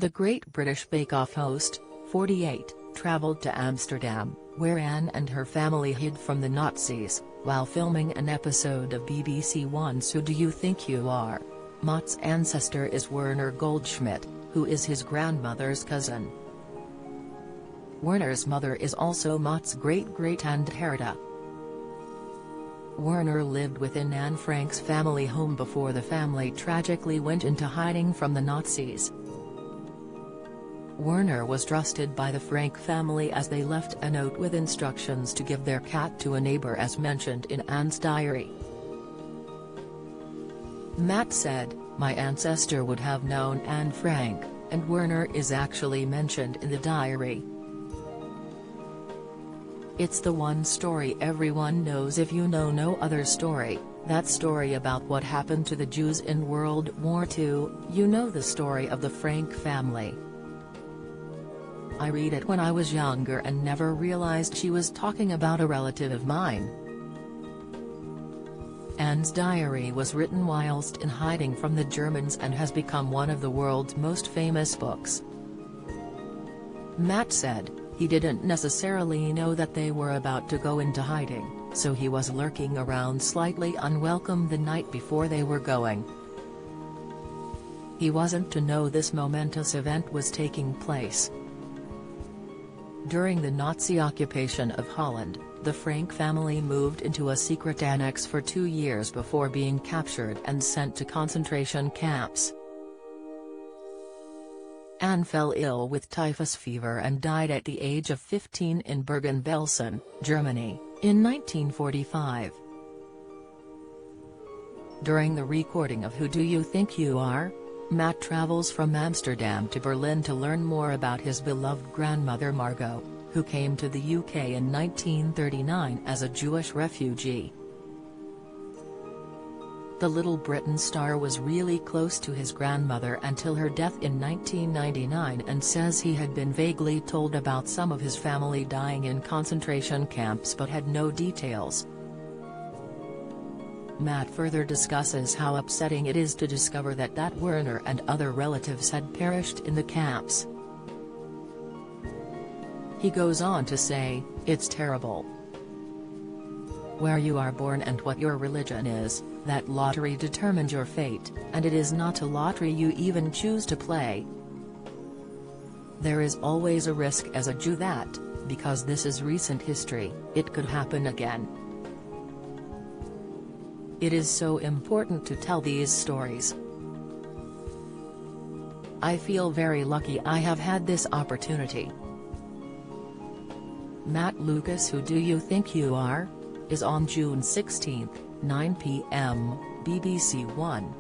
The Great British Bake Off host, 48, travelled to Amsterdam, where Anne and her family hid from the Nazis, while filming an episode of BBC One's Who Do You Think You Are? Matt's ancestor is Werner Goldschmidt, who is his grandmother's cousin. Werner's mother is also Matt's great-great-aunt Herta. Werner lived within Anne Frank's family home before the family tragically went into hiding from the Nazis. Werner was trusted by the Frank family as they left a note with instructions to give their cat to a neighbor, as mentioned in Anne's diary. Matt said, "My ancestor would have known Anne Frank, and Werner is actually mentioned in the diary. It's the one story everyone knows. If you know no other story, that story about what happened to the Jews in World War II, you know the story of the Frank family. I read it when I was younger and never realized she was talking about a relative of mine." Anne's diary was written whilst in hiding from the Germans and has become one of the world's most famous books. Matt said, he didn't necessarily know that they were about to go into hiding, so he was lurking around slightly unwelcome the night before they were going. He wasn't to know this momentous event was taking place. During the Nazi occupation of Holland, the Frank family moved into a secret annex for 2 years before being captured and sent to concentration camps. Anne fell ill with typhus fever and died at the age of 15 in Bergen-Belsen, Germany, in 1945. During the recording of Who Do You Think You Are?, Matt travels from Amsterdam to Berlin to learn more about his beloved grandmother Margot, who came to the UK in 1939 as a Jewish refugee. The Little Britain star was really close to his grandmother until her death in 1999 and says he had been vaguely told about some of his family dying in concentration camps but had no details. Matt further discusses how upsetting it is to discover that Werner and other relatives had perished in the camps. He goes on to say, "It's terrible. Where you are born and what your religion is, that lottery determines your fate, and it is not a lottery you even choose to play. There is always a risk as a Jew that, because this is recent history, it could happen again. It is so important to tell these stories. I feel very lucky I have had this opportunity." Matt Lucas Who Do You Think You Are? Is on June 16, 9 p.m, BBC One.